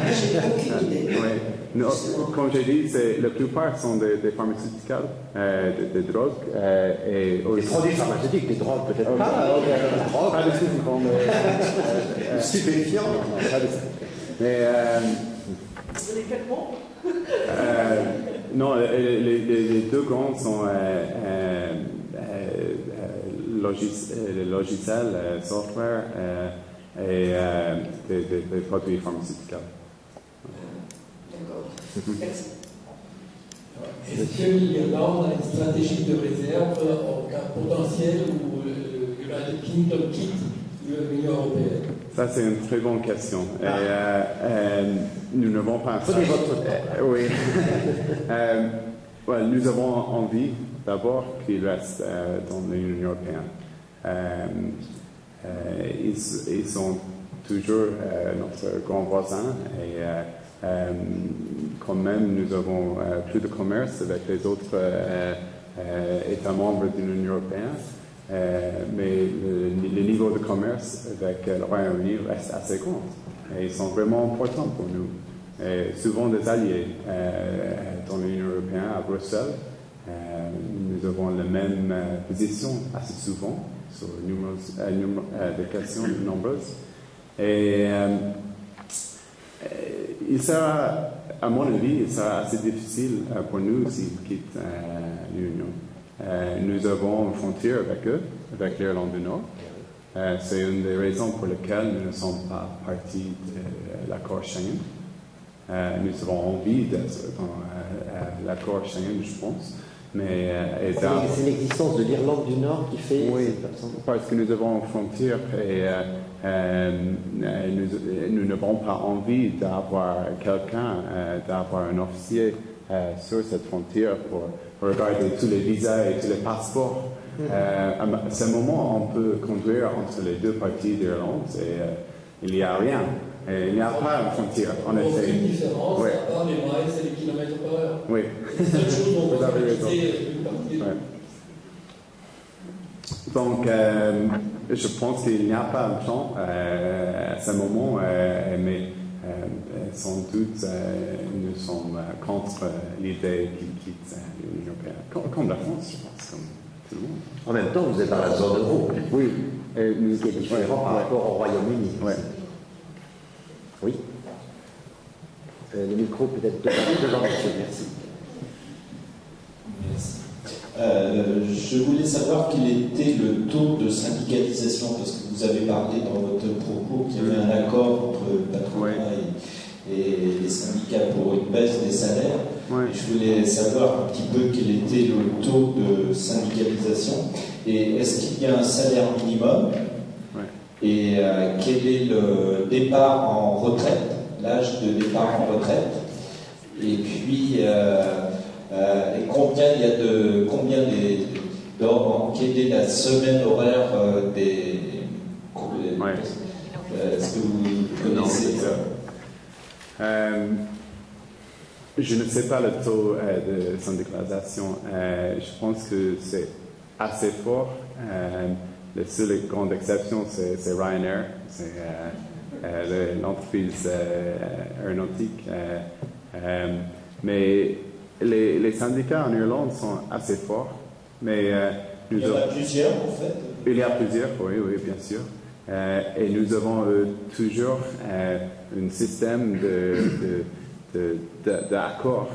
J'ai aucune idée. Oui. Non, comme j'ai dit, la plupart sont des pharmaceutiques, des drogues et aussi... Des produits pharmaceutiques, des drogues peut-être pas. Pas de Stupéfiants. Mais non, les deux grands sont les logiciels, software et des produits pharmaceutiques. D'accord. Merci. Est-ce que l'Irlande a une stratégie de réserve en cas potentiel où l'United Kingdom quitte l'Union européenne? Ça, c'est une très bonne question. Nous n'avons pas... Prenez votre temps. Oui. Nous avons envie, d'abord, qu'il reste dans l'Union européenne. Ils sont toujours notre grand voisin et quand même, nous avons plus de commerce avec les autres États membres de l'Union européenne, mais le niveau de commerce avec le Royaume-Uni reste assez grand. Et ils sont vraiment importants pour nous. Et souvent des alliés dans l'Union européenne, à Bruxelles. Nous avons la même position assez souvent sur des questions nombreuses. Et il sera, à mon avis, il sera assez difficile pour nous s'ils quittent l'Union. Nous avons une frontière avec eux, avec l'Irlande du Nord. C'est une des raisons pour lesquelles nous ne sommes pas partis de l'accord Schengen. Nous avons envie d'être dans l'accord Schengen, je pense. Mais c'est l'existence de l'Irlande du Nord qui fait... Oui, parce que nous avons une frontière et nous n'avons pas envie d'avoir quelqu'un, d'avoir un officier sur cette frontière pour regarder tous les visas et tous les passeports. À ce moment, on peut conduire entre les deux parties d'Irlande et il n'y a rien. Et il n'y a pas une frontière, en effet. Aucune différence, à part les miles et les kilomètres par heure. Oui. C'est la seule chose dont on Vous avez raison. une partie. Ouais. Donc, je pense qu'il n'y a pas un plan à ce moment, mais sans doute, nous sommes contre l'idée qu'il quitte l'Union européenne. Comme la France, je pense, comme tout le monde. En même temps, vous êtes dans la zone euro. Oui. Qui est différent par rapport au Royaume-Uni. Ouais. Oui. Le micro peut-être devant monsieur, merci. Merci. Je voulais savoir quel était le taux de syndicalisation, parce que vous avez parlé dans votre propos qu'il y avait un accord entre le patronat et les syndicats pour une baisse des salaires. Ouais. Et je voulais savoir un petit peu quel était le taux de syndicalisation et est-ce qu'il y a un salaire minimum? Et quel est le départ en retraite, l'âge de départ en retraite? Et puis, et combien il y a quelle est la semaine horaire des... Est-ce que vous connaissez je ne sais pas le taux de syndicalisation. Je pense que c'est assez fort. La seule grande exception, c'est Ryanair, c'est l'entreprise aéronautique. Mais les syndicats en Irlande sont assez forts. Mais, il y en a plusieurs, en fait. Il y a plusieurs, oui, bien sûr. Et nous avons toujours un système d'accord,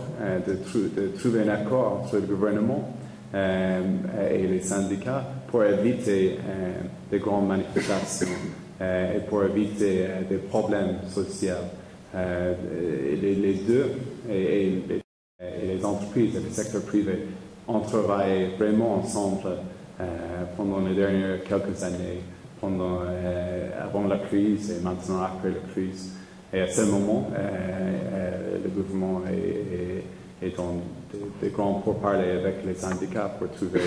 de trouver un accord entre le gouvernement et les syndicats pour éviter des grandes manifestations et pour éviter des problèmes sociaux. Les deux, et les entreprises et le secteur privé ont travaillé vraiment ensemble pendant les dernières quelques années, avant la crise et maintenant après la crise. Et à ce moment, le gouvernement est dans des grands pourparlers avec les syndicats pour trouver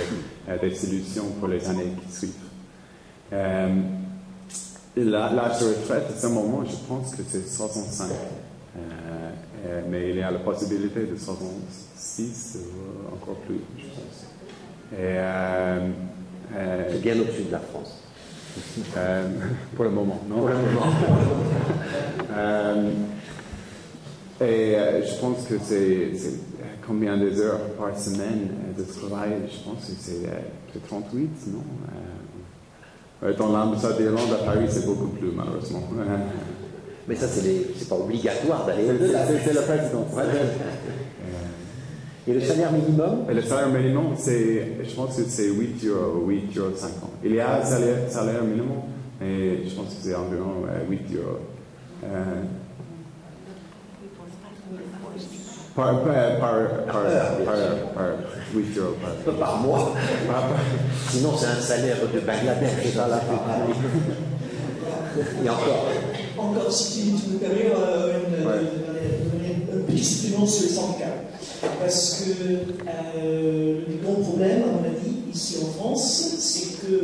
des solutions pour les années qui suivent. L'âge de retraite, à ce moment, je pense que c'est 65. Mais il y a la possibilité de 66 ou encore plus, je pense. C'est bien au-dessus de la France. Pour le moment, non? Pour le moment. Et je pense que c'est combien des heures par semaine de travail? Je pense que c'est 38, non? Dans l'ambassade d'Irlande à Paris, c'est beaucoup plus, malheureusement. Mais ça, c'est pas obligatoire d'aller au-delà. C'est la présidence. Et le salaire minimum? Et le salaire minimum, je pense que c'est 8 euros, 8,50 €. Il y a un salaire minimum, et je pense que c'est environ 8 euros. Par 8 euros par mois. Sinon, c'est un salaire de Bangladesh. Et encore. Encore, si tu me permets, une petite supplément sur les syndicats. Parce que le grand problème, à mon avis, ici en France, c'est que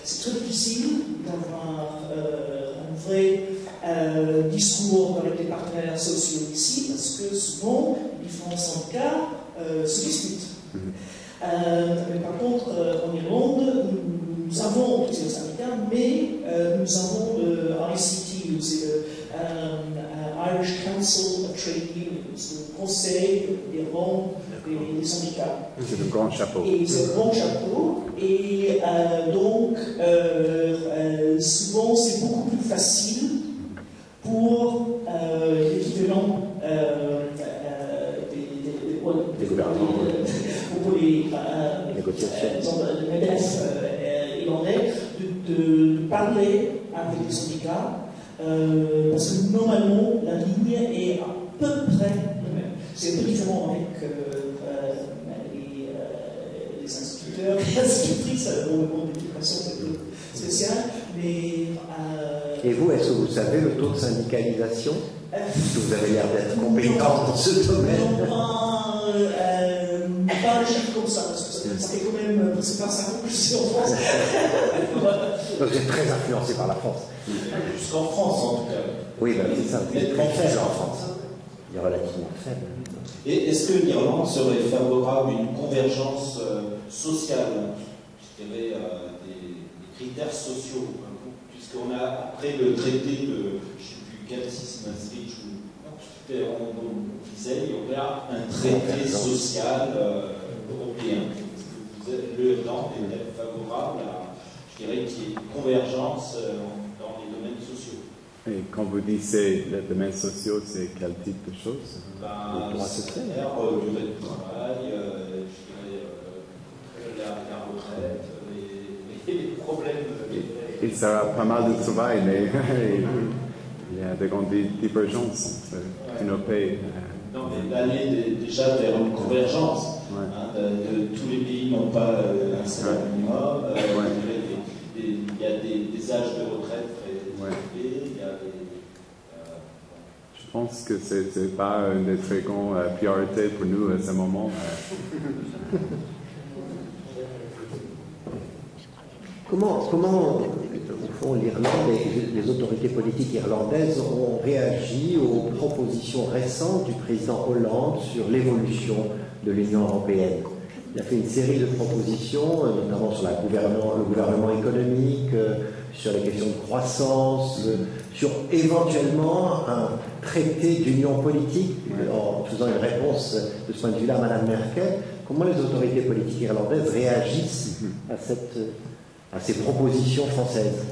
c'est très difficile d'avoir un vrai discours avec les partenaires sociaux ici, parce que souvent, les différents syndicats se discutent. Mais par contre, en Irlande, nous avons plusieurs syndicats, mais nous avons le ICT, c'est le Irish Council of Trade Unions, le Conseil d'Irlande des syndicats. C'est un grand chapeau. Et c'est un grand chapeau. Et donc, souvent, c'est beaucoup plus facile pour les différents des gouvernements, pour les MEDEF irlandais de parler avec les syndicats. Parce que normalement, la ligne est à peu près la même. C'est un peu différent avec les instituteurs, les institutrices, dans le monde de l'éducation, c'est un peu spécial. Mais, et vous, est-ce que vous savez le taux de syndicalisation? Parce que vous avez l'air d'être compétent dans ce domaine. Pas un chiffre comme ça, parce que ça fait quand même, c'est pas 5 ans que je suis en France. Donc vous êtes très influencé par la France. Jusqu'en France, en tout cas. Oui, ben, c'est ça. Vous êtes très faible en France. Il est relativement faible. Et est-ce que l'Irlande serait favorable à une convergence sociale, je dirais, des critères sociaux, puisqu'on a, après le traité de, je ne sais plus quel, si c'est Maastricht ou on disait, il y aurait un traité social européen. L'Irlande est favorable à, je dirais, qu'il y ait une convergence dans les domaines sociaux. Et quand vous dites les domaines sociaux, c'est quel type de choses? Le droit social, durée de travail, je dirais, la retraite, les problèmes. Il sera pas mal de travail, mais il y a de grandes divergences entre nos pays. Non, mais d'aller déjà vers une convergence. Tous les pays n'ont pas un salaire minimum. Il y a des âges de retraite très élevés. Je pense que ce n'est pas une des très grandes priorités pour nous à ce moment. Comment au fond, l'Irlande et les autorités politiques irlandaises ont réagi aux propositions récentes du président Hollande sur l'évolution de l'Union européenne? Il a fait une série de propositions, notamment sur le gouvernement économique, sur les questions de croissance, sur éventuellement un traité d'union politique, en faisant une réponse de ce point de vue-là à Mme Merkel. Comment les autorités politiques irlandaises réagissent à ces propositions françaises?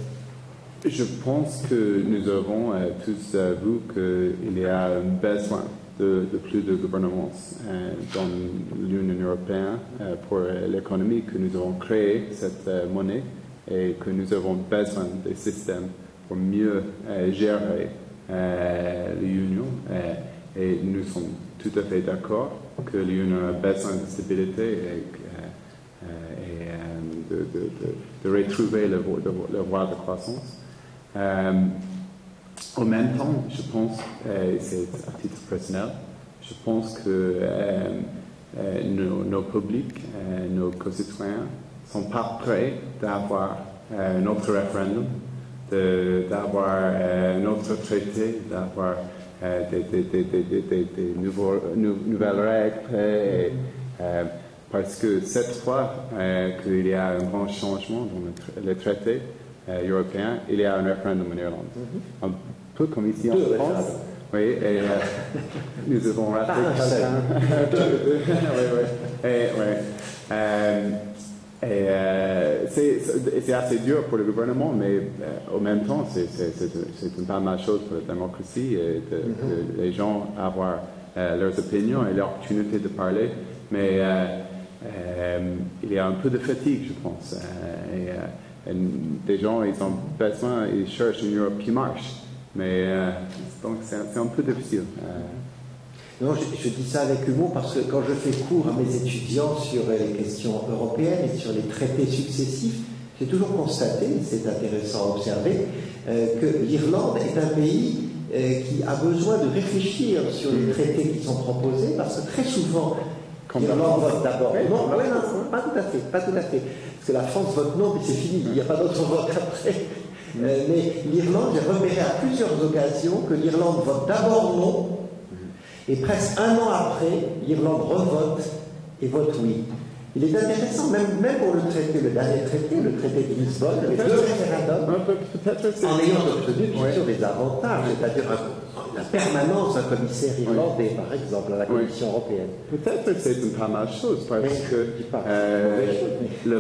Je pense que nous avons tous vu qu'il y a besoin de plus de gouvernance dans l'Union européenne pour l'économie, que nous avons créé cette monnaie et que nous avons besoin des systèmes pour mieux gérer l'Union. Et nous sommes tout à fait d'accord que l'Union a besoin de stabilité et de retrouver le voie de croissance. En même temps, je pense, et c'est à titre personnel, je pense que nos publics, nos concitoyens ne sont pas prêts d'avoir un autre référendum, d'avoir un autre traité, d'avoir des nouvelles règles. Parce que cette fois qu'il y a un grand changement dans le traité, européen, il y a un référendum en Irlande. Un peu comme ici en France. Oui, et nous avons raté c'est assez dur pour le gouvernement, mais en même temps, c'est une pas mal chose pour la démocratie et que les gens avoir leurs opinions et l'opportunité de parler. Mais il y a un peu de fatigue, je pense. Et des gens, ils ont besoin, ils cherchent une Europe qui marche. Mais donc c'est un peu difficile. Non, je dis ça avec humour parce que quand je fais cours à mes étudiants sur les questions européennes et sur les traités successifs, j'ai toujours constaté, c'est intéressant à observer, que l'Irlande est un pays qui a besoin de réfléchir sur les traités qui sont proposés parce que très souvent, l'Irlande vote d'abord. Non, pas tout à fait. Parce que la France vote non, mais c'est fini, il n'y a pas d'autre vote après. Mais l'Irlande, j'ai repéré à plusieurs occasions que l'Irlande vote d'abord non, et presque un an après, l'Irlande revote et vote oui. Il est intéressant, même pour le traité, le dernier traité, le traité de Lisbonne, avec deux référendums, en ayant obtenu bien sûr des avantages, c'est-à-dire la permanence d'un commissaire irlandais, par exemple, à la Commission européenne. Peut-être que c'est une pas mal chose, parce que le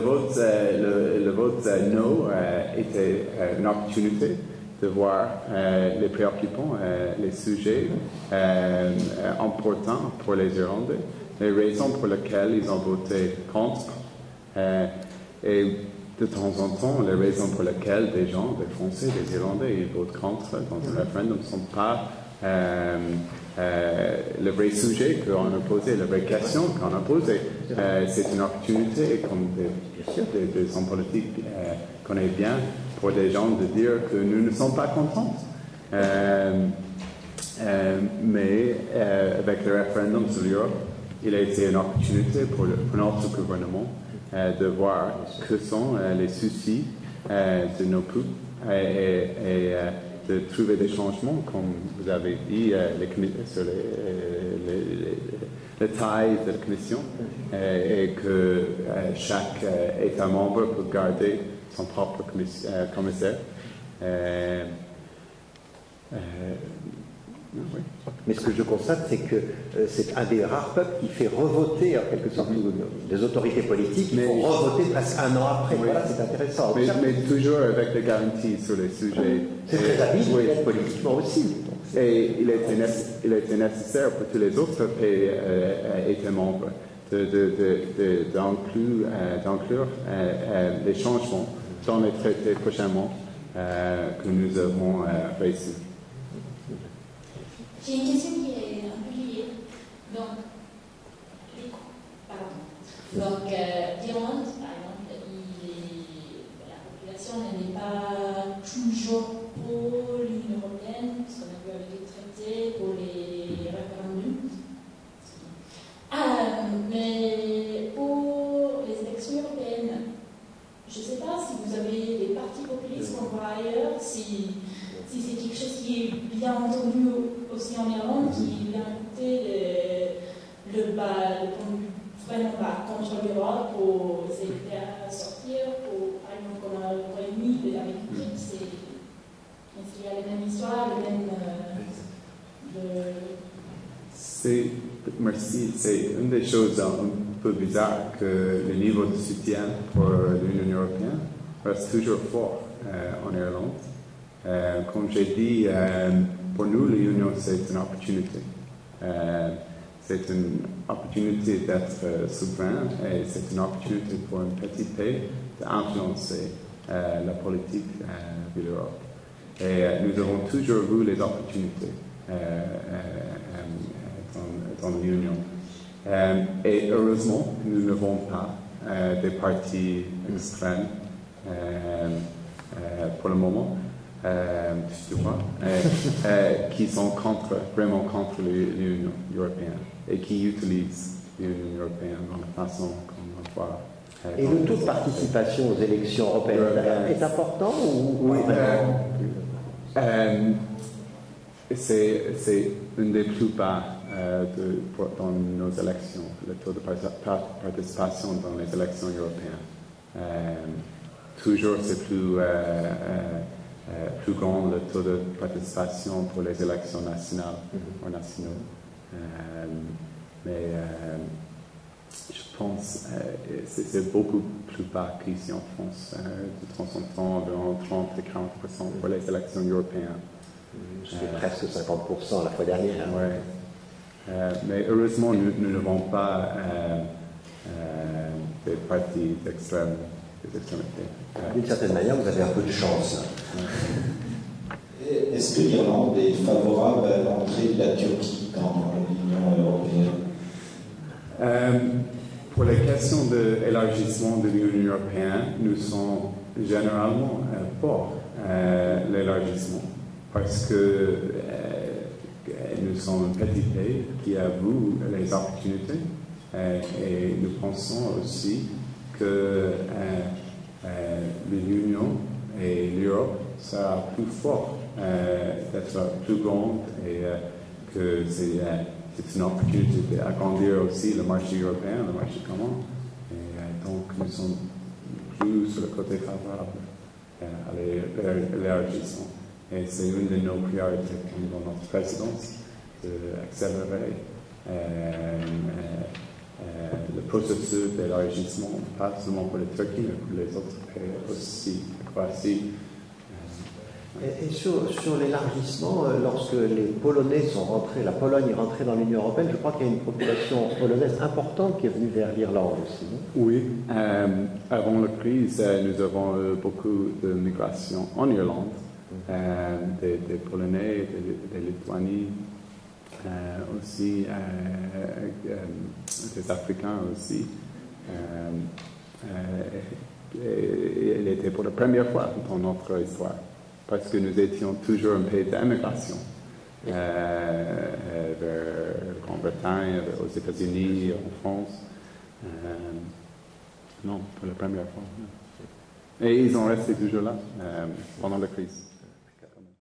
vote no était une opportunité de voir les préoccupants, les sujets importants pour les Irlandais, les raisons pour lesquelles ils ont voté contre, et de temps en temps, les raisons pour lesquelles des gens, des Français, des Irlandais, ils votent contre dans un référendum ne sont pas le vrai sujet qu'on a posé, la vraie question qu'on a posée. C'est une opportunité, comme des hommes politiques connaissent bien, pour des gens de dire que nous ne sommes pas contents. Mais avec le référendum sur l'Europe, il a été une opportunité pour notre gouvernement de voir que sont les soucis de nos peuples et de trouver des changements, comme vous avez dit, sur la taille de la Commission, et que chaque État membre peut garder son propre commissaire. Oui. Mais ce que je constate, c'est que c'est un des rares peuples qui fait revoter, en quelque sorte, des autorités politiques qui font revoter presque un an après. Voilà, c'est intéressant. Mais toujours avec des garanties sur les sujets. C'est très habile, politiquement aussi. Et il était nécessaire pour tous les autres pays États membres d'inclure les changements dans les traités prochainement que nous avons réussi. J'ai une question qui est un peu liée. Donc, l'Irlande, par exemple, la population n'est pas toujours pour l'Union européenne, parce qu'on a vu avec les traités, pour les référendums. Mais pour les élections européennes, je ne sais pas si vous avez des partis populistes qu'on voit ailleurs, si c'est quelque chose qui est bien entendu aussi en Irlande, qui vient écouter le point de vue vraiment contre l'Europe pour essayer de faire sortir, pour, par exemple, comme le Royaume-Uni de la République, est-ce qu'il y a les mêmes histoires, les mêmes... Merci. C'est une des choses un peu bizarres que le niveau de soutien pour l'Union européenne reste toujours fort en Irlande. Comme j'ai dit, pour nous, l'Union, c'est une opportunité. C'est une opportunité d'être souverain et c'est une opportunité pour un petit pays d'influencer la politique de l'Europe. Et nous avons toujours vu les opportunités dans l'Union. Et heureusement, nous n'avons pas des partis extrêmes pour le moment. Qui sont vraiment contre l'Union européenne et qui utilisent l'Union européenne dans la façon qu'on voit. Et le taux de participation aux élections européennes est important ou oui, c'est une des plus bas dans nos élections, le taux de participation dans les élections européennes. toujours c'est plus grand le taux de participation pour les élections nationales ou nationaux. Mais je pense que c'est beaucoup plus bas qu'ici en France. De temps en temps, environ 30 et 40% pour les élections européennes. C'était presque 50% la fois dernière. Oui. Mais heureusement, nous n'avons pas des partis d'extrême. D'une certaine manière, vous avez un peu de chance. Est-ce que l'Irlande est favorable à l'entrée de la Turquie dans l'Union européenne? Pour les questions d'élargissement de l'Union européenne, nous sommes généralement pour l'élargissement parce que nous sommes un petit pays qui a vu les opportunités et nous pensons aussi que l'Union et l'Europe sera plus fort, d'être plus grande et que c'est une opportunité d'agrandir aussi le marché européen, le marché commun. Et donc nous sommes plus sur le côté favorable à l'élargissement. Et c'est une de nos priorités dans notre présidence, d'accélérer le processus d'élargissement, pas seulement pour la Turquie, mais pour les autres pays aussi, la Croatie. Et sur l'élargissement, lorsque les Polonais sont rentrés, la Pologne est rentrée dans l'Union européenne, je crois qu'il y a une population polonaise importante qui est venue vers l'Irlande aussi. Oui, avant la crise, nous avons eu beaucoup de migration en Irlande, des Polonais, des Lituaniens aussi, des Africains aussi. Il était pour la première fois dans notre histoire, parce que nous étions toujours un pays d'immigration vers la Grande-Bretagne, aux États-Unis, en France. Non, pour la première fois. Et ils ont resté toujours là pendant la crise.